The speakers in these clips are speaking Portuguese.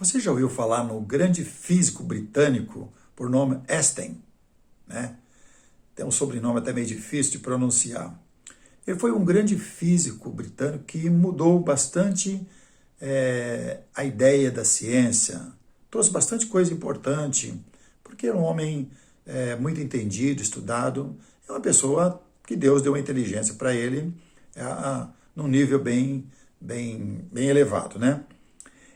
Você já ouviu falar no grande físico britânico por nome Einstein, né? Tem um sobrenome até meio difícil de pronunciar. Ele foi um grande físico britânico que mudou bastante a ideia da ciência, trouxe bastante coisa importante, porque era um homem muito entendido, estudado, é uma pessoa que Deus deu uma inteligência para ele num nível bem elevado, né?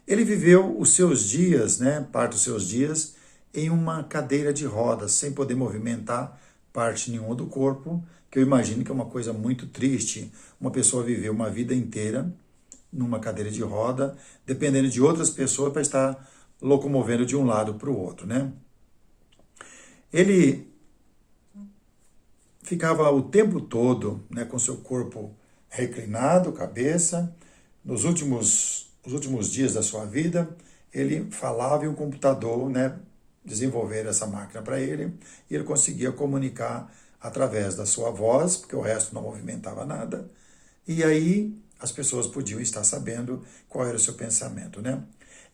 Ele viveu os seus dias, né, parte dos seus dias, em uma cadeira de rodas, sem poder movimentar parte nenhuma do corpo, que eu imagino que é uma coisa muito triste, uma pessoa viver uma vida inteira numa cadeira de roda, dependendo de outras pessoas para estar locomovendo de um lado para o outro, né? Ele ficava o tempo todo, né, com seu corpo reclinado, cabeça. Nos últimos dias da sua vida, ele falava e o computador, né, desenvolveram essa máquina para ele, e ele conseguia comunicar através da sua voz, porque o resto não movimentava nada, e aí as pessoas podiam estar sabendo qual era o seu pensamento, né?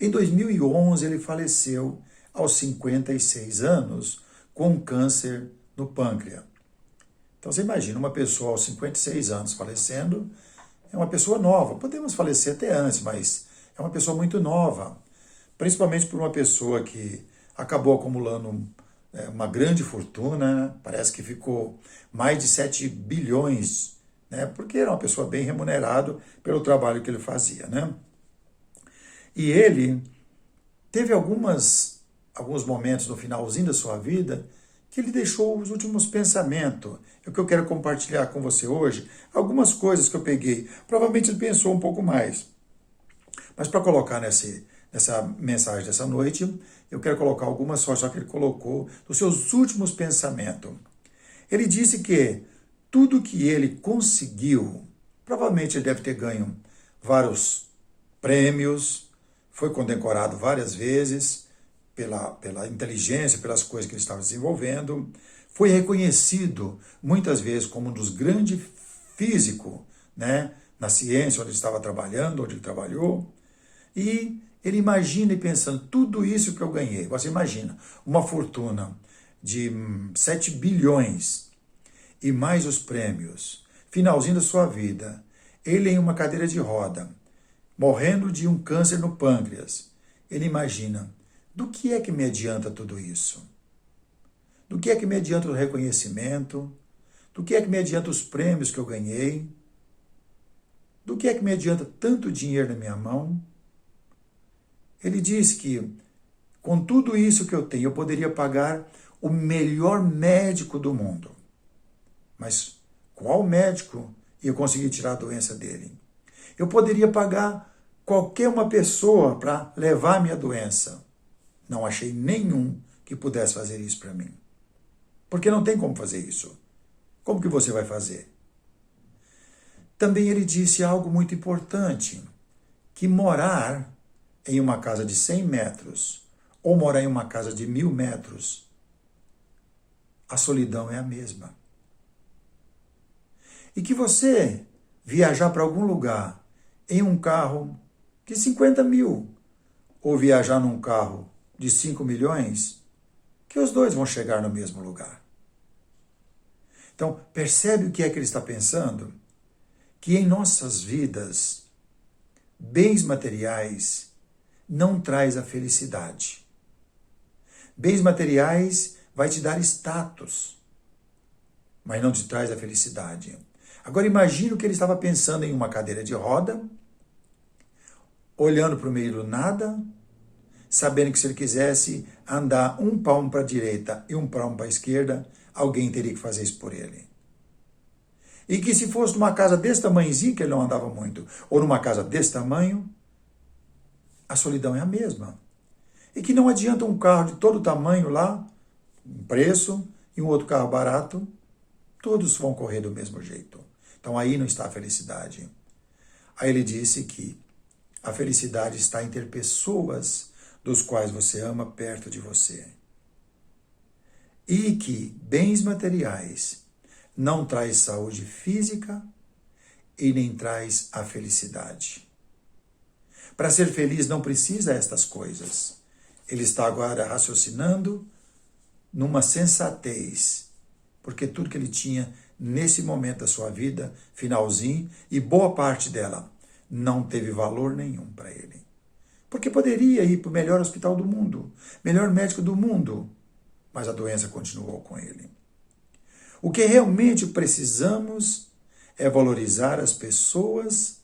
Em 2011, ele faleceu aos 56 anos com câncer no pâncreas. Então você imagina uma pessoa aos 56 anos falecendo, é uma pessoa nova, podemos falecer até antes, mas é uma pessoa muito nova, principalmente por uma pessoa que acabou acumulando uma grande fortuna, né? Parece que ficou mais de 7 bilhões, né? Porque era uma pessoa bem remunerado pelo trabalho que ele fazia, né? E ele teve alguns momentos no finalzinho da sua vida que ele deixou os últimos pensamentos. É o que eu quero compartilhar com você hoje, algumas coisas que eu peguei. Provavelmente ele pensou um pouco mais. Mas para colocar nessa mensagem dessa noite, eu quero colocar algumas só que ele colocou dos seus últimos pensamentos. Ele disse que tudo que ele conseguiu, provavelmente ele deve ter ganho vários prêmios, foi condecorado várias vezes pela inteligência, pelas coisas que ele estava desenvolvendo, foi reconhecido muitas vezes como um dos grandes físicos, né, na ciência onde ele estava trabalhando, onde ele trabalhou, e ele imagina e pensando, tudo isso que eu ganhei, você imagina, uma fortuna de 7 bilhões e mais os prêmios, finalzinho da sua vida, ele em uma cadeira de roda, morrendo de um câncer no pâncreas, ele imagina, do que é que me adianta tudo isso? Do que é que me adianta o reconhecimento? Do que é que me adianta os prêmios que eu ganhei? Do que é que me adianta tanto dinheiro na minha mão? Ele diz que, com tudo isso que eu tenho, eu poderia pagar o melhor médico do mundo. Mas qual médico ia conseguir tirar a doença dele? Eu poderia pagar qualquer uma pessoa para levar a minha doença. Não achei nenhum que pudesse fazer isso para mim. Porque não tem como fazer isso. Como que você vai fazer? Também ele disse algo muito importante, que morar em uma casa de 100 metros ou morar em uma casa de 1000 metros, a solidão é a mesma. E que você viajar para algum lugar em um carro de 50 mil ou viajar num carro de 5 milhões, que os dois vão chegar no mesmo lugar. Então, percebe o que é que ele está pensando? Que em nossas vidas, bens materiais não traz a felicidade. Bens materiais vai te dar status, mas não te traz a felicidade. Agora imagine o que ele estava pensando em uma cadeira de roda, olhando para o meio do nada, sabendo que se ele quisesse andar um palmo para a direita e um palmo para a esquerda, alguém teria que fazer isso por ele. E que se fosse numa casa desse tamanhozinho, que ele não andava muito, ou numa casa desse tamanho, a solidão é a mesma. E que não adianta um carro de todo tamanho lá, um preço, e um outro carro barato, todos vão correr do mesmo jeito. Então aí não está a felicidade. Aí ele disse que a felicidade está em ter pessoas dos quais você ama perto de você. E que bens materiais não traz saúde física e nem traz a felicidade. Para ser feliz não precisa estas coisas. Ele está agora raciocinando numa sensatez, porque tudo que ele tinha nesse momento da sua vida, finalzinho, e boa parte dela, não teve valor nenhum para ele. Porque poderia ir para o melhor hospital do mundo, melhor médico do mundo, mas a doença continuou com ele. O que realmente precisamos é valorizar as pessoas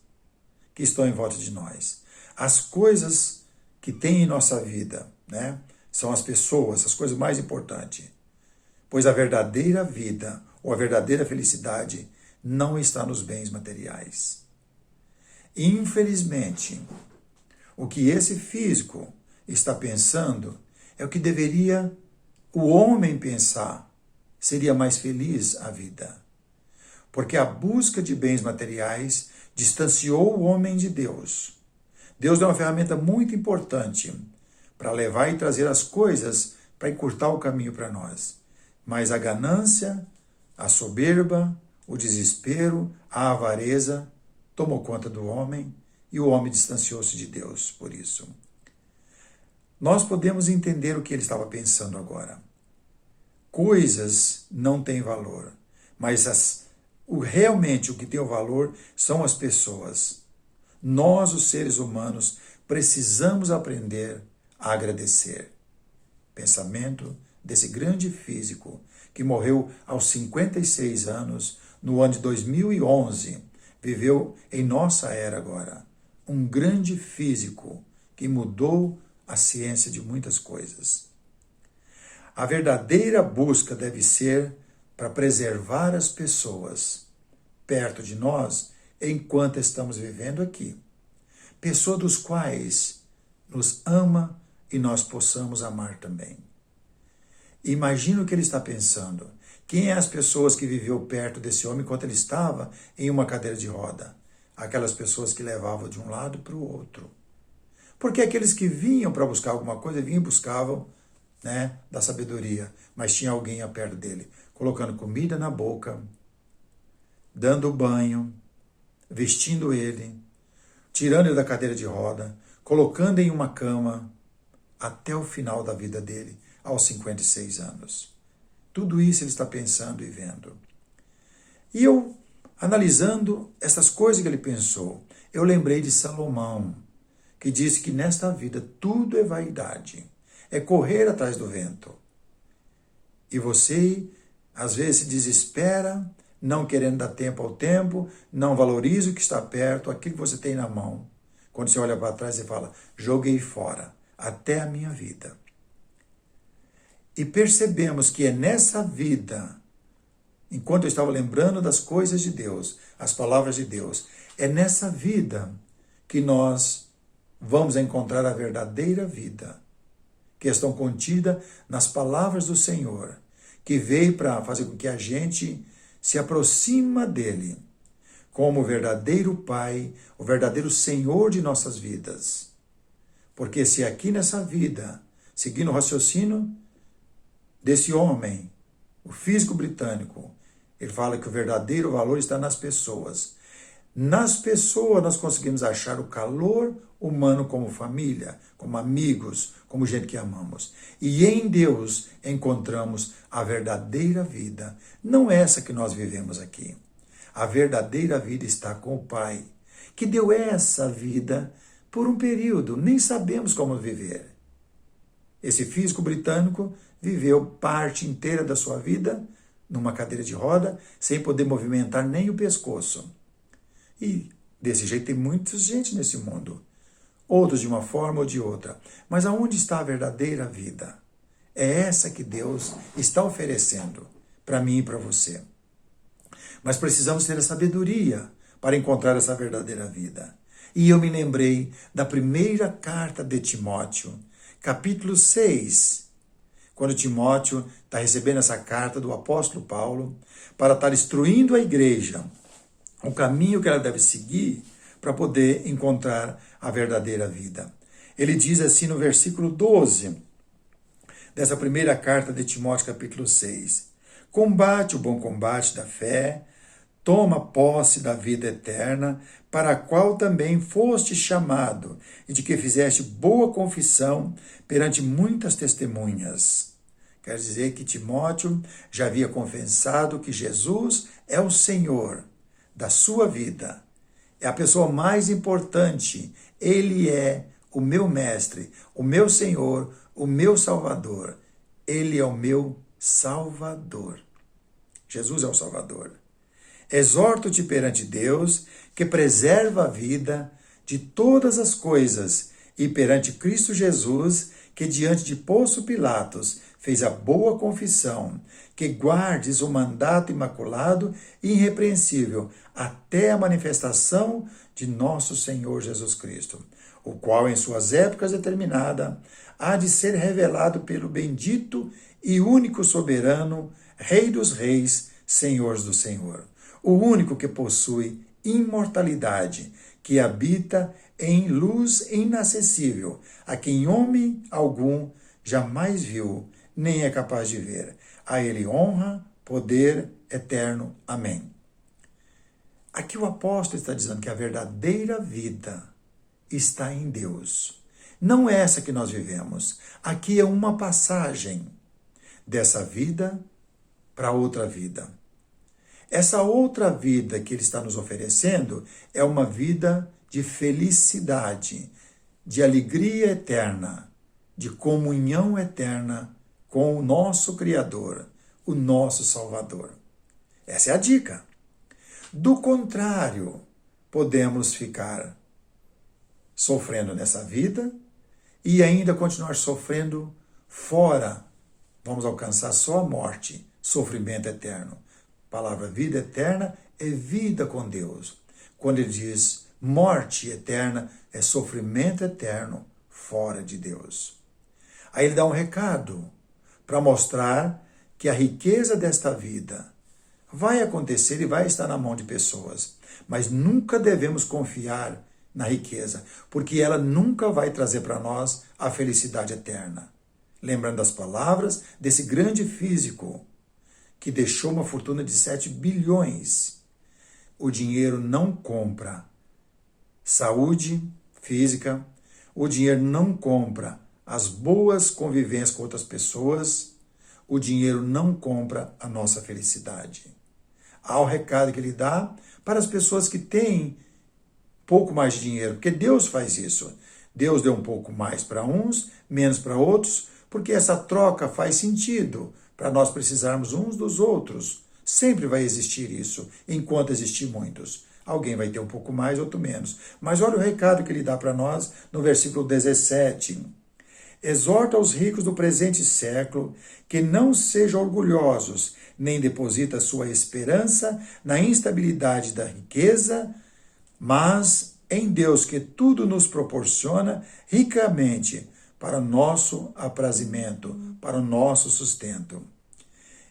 que estão em volta de nós. As coisas que tem em nossa vida, né? São as pessoas, as coisas mais importantes. Pois a verdadeira vida ou a verdadeira felicidade não está nos bens materiais. Infelizmente, o que esse físico está pensando é o que deveria o homem pensar. Seria mais feliz a vida. Porque a busca de bens materiais distanciou o homem de Deus. Deus deu uma ferramenta muito importante para levar e trazer as coisas para encurtar o caminho para nós. Mas a ganância, a soberba, o desespero, a avareza tomou conta do homem e o homem distanciou-se de Deus por isso. Nós podemos entender o que ele estava pensando agora. Coisas não têm valor, mas realmente o que tem o valor são as pessoas. Nós, os seres humanos, precisamos aprender a agradecer. Pensamento desse grande físico que morreu aos 56 anos, no ano de 2011, viveu em nossa era agora. Um grande físico que mudou a ciência de muitas coisas. A verdadeira busca deve ser para preservar as pessoas perto de nós enquanto estamos vivendo aqui. Pessoas dos quais nos ama e nós possamos amar também. Imagina o que ele está pensando. Quem é as pessoas que viveu perto desse homem enquanto ele estava em uma cadeira de roda? Aquelas pessoas que levavam de um lado para o outro. Porque aqueles que vinham para buscar alguma coisa, vinham e buscavam, né, da sabedoria, mas tinha alguém perto dele, colocando comida na boca, dando banho, vestindo ele, tirando ele da cadeira de roda, colocando em uma cama, até o final da vida dele, aos 56 anos. Tudo isso ele está pensando e vendo. E eu, analisando essas coisas que ele pensou, eu lembrei de Salomão, que disse que nesta vida tudo é vaidade, é correr atrás do vento. E você, às vezes, se desespera, não querendo dar tempo ao tempo, não valoriza o que está perto, aquilo que você tem na mão. Quando você olha para trás, você fala, joguei fora, até a minha vida. E percebemos que é nessa vida, enquanto eu estava lembrando das coisas de Deus, as palavras de Deus, é nessa vida que nós vamos encontrar a verdadeira vida, que estão contidas nas palavras do Senhor, que veio para fazer com que a gente se aproxima dele, como o verdadeiro Pai, o verdadeiro Senhor de nossas vidas. Porque se aqui nessa vida, seguindo o raciocínio desse homem, o físico britânico, ele fala que o verdadeiro valor está nas pessoas. Nas pessoas nós conseguimos achar o calor humano como família, como amigos, como gente que amamos. E em Deus encontramos a verdadeira vida, não essa que nós vivemos aqui. A verdadeira vida está com o Pai, que deu essa vida por um período, nem sabemos como viver. Esse físico britânico viveu parte inteira da sua vida numa cadeira de roda, sem poder movimentar nem o pescoço. E desse jeito tem muita gente nesse mundo. Outros de uma forma ou de outra. Mas aonde está a verdadeira vida? É essa que Deus está oferecendo para mim e para você. Mas precisamos ter a sabedoria para encontrar essa verdadeira vida. E eu me lembrei da primeira carta de Timóteo, capítulo 6, quando Timóteo está recebendo essa carta do apóstolo Paulo para estar instruindo a igreja o caminho que ela deve seguir para poder encontrar a verdadeira vida. Ele diz assim no versículo 12 dessa primeira carta de Timóteo, capítulo 6. Combate o bom combate da fé, toma posse da vida eterna, para a qual também foste chamado, e de que fizeste boa confissão perante muitas testemunhas. Quer dizer que Timóteo já havia confessado que Jesus é o Senhor da sua vida. É a pessoa mais importante. Ele é o meu mestre, o meu Senhor, o meu Salvador. Ele é o meu Salvador. Jesus é o Salvador. Exorto-te perante Deus, que preserva a vida de todas as coisas, e perante Cristo Jesus, que diante de Pôncio Pilatos fez a boa confissão, que guardes o mandato imaculado e irrepreensível até a manifestação de nosso Senhor Jesus Cristo, o qual, em suas épocas determinadas, há de ser revelado pelo bendito e único soberano, Rei dos reis, Senhor do Senhor, o único que possui imortalidade, que habita em luz inacessível, a quem homem algum jamais viu, nem é capaz de ver. A ele honra, poder eterno. Amém. Aqui o apóstolo está dizendo que a verdadeira vida está em Deus. Não é essa que nós vivemos. Aqui é uma passagem dessa vida para outra vida. Essa outra vida que ele está nos oferecendo é uma vida de felicidade, de alegria eterna, de comunhão eterna com o nosso Criador, o nosso Salvador. Essa é a dica. Do contrário, podemos ficar sofrendo nessa vida e ainda continuar sofrendo fora. Vamos alcançar só a morte, sofrimento eterno. A palavra vida eterna é vida com Deus. Quando ele diz morte eterna, é sofrimento eterno fora de Deus. Aí ele dá um recado para mostrar que a riqueza desta vida vai acontecer e vai estar na mão de pessoas, mas nunca devemos confiar na riqueza, porque ela nunca vai trazer para nós a felicidade eterna. Lembrando das palavras desse grande físico que deixou uma fortuna de 7 bilhões. O dinheiro não compra saúde física, o dinheiro não compra as boas convivências com outras pessoas, o dinheiro não compra a nossa felicidade. Há o recado que ele dá para as pessoas que têm pouco mais de dinheiro, porque Deus faz isso. Deus deu um pouco mais para uns, menos para outros, porque essa troca faz sentido para nós precisarmos uns dos outros. Sempre vai existir isso, enquanto existir muitos. Alguém vai ter um pouco mais, outro menos. Mas olha o recado que ele dá para nós no versículo 17. Exorta os ricos do presente século que não sejam orgulhosos, nem deposita sua esperança na instabilidade da riqueza, mas em Deus que tudo nos proporciona ricamente para o nosso aprazimento, para o nosso sustento.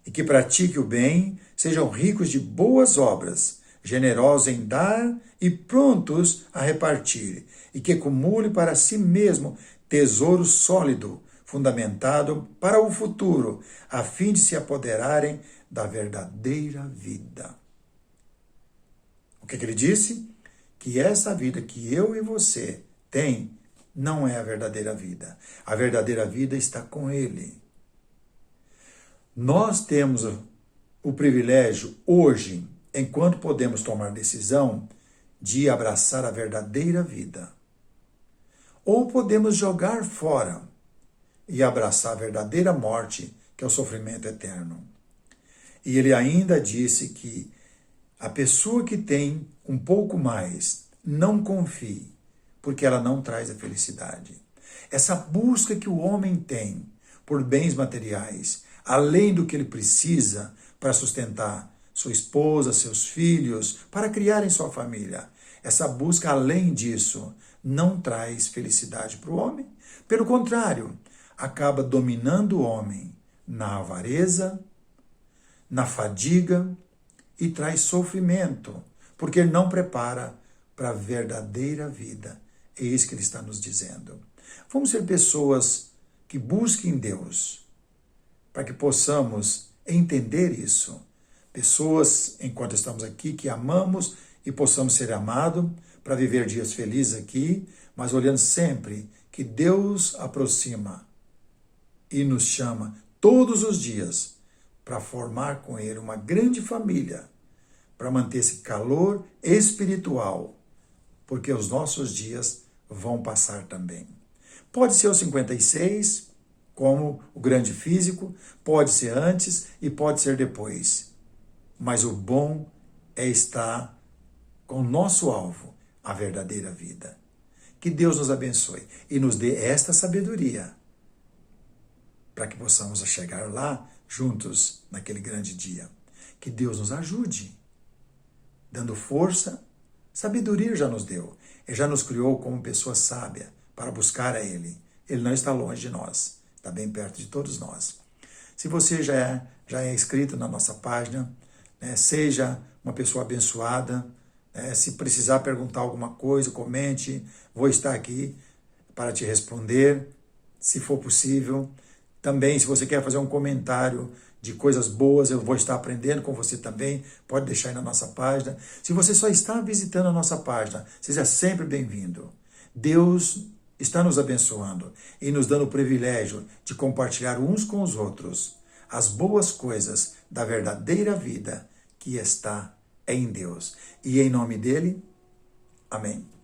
E que pratique o bem, sejam ricos de boas obras, generosos em dar e prontos a repartir, e que acumule para si mesmo tesouro sólido, fundamentado para o futuro, a fim de se apoderarem da verdadeira vida. O que ele disse? Que essa vida que eu e você tem não é a verdadeira vida. A verdadeira vida está com Ele. Nós temos o privilégio hoje, enquanto podemos tomar decisão, de abraçar a verdadeira vida. Ou podemos jogar fora e abraçar a verdadeira morte, que é o sofrimento eterno. E ele ainda disse que a pessoa que tem um pouco mais, não confie, porque ela não traz a felicidade. Essa busca que o homem tem por bens materiais, além do que ele precisa para sustentar sua esposa, seus filhos, para criarem sua família. Essa busca, além disso, não traz felicidade para o homem. Pelo contrário, acaba dominando o homem na avareza, na fadiga e traz sofrimento, porque ele não prepara para a verdadeira vida. É isso que ele está nos dizendo. Vamos ser pessoas que busquem Deus, para que possamos entender isso, pessoas, enquanto estamos aqui, que amamos e possamos ser amados para viver dias felizes aqui, mas olhando sempre que Deus aproxima e nos chama todos os dias para formar com Ele uma grande família, para manter esse calor espiritual, porque os nossos dias vão passar também. Pode ser os 56, como o grande físico, pode ser antes e pode ser depois. Mas o bom é estar com o nosso alvo, a verdadeira vida. Que Deus nos abençoe e nos dê esta sabedoria para que possamos chegar lá juntos naquele grande dia. Que Deus nos ajude, dando força, sabedoria já nos deu. Ele já nos criou como pessoa sábia para buscar a Ele. Ele não está longe de nós, está bem perto de todos nós. Se você já é inscrito na nossa página, né, seja uma pessoa abençoada. Se precisar perguntar alguma coisa, comente. Vou estar aqui para te responder, se for possível. Também, se você quer fazer um comentário de coisas boas, eu vou estar aprendendo com você também. Pode deixar aí na nossa página. Se você só está visitando a nossa página, seja sempre bem-vindo. Deus está nos abençoando e nos dando o privilégio de compartilhar uns com os outros as boas coisas da verdadeira vida que está em Deus. E em nome dele, amém.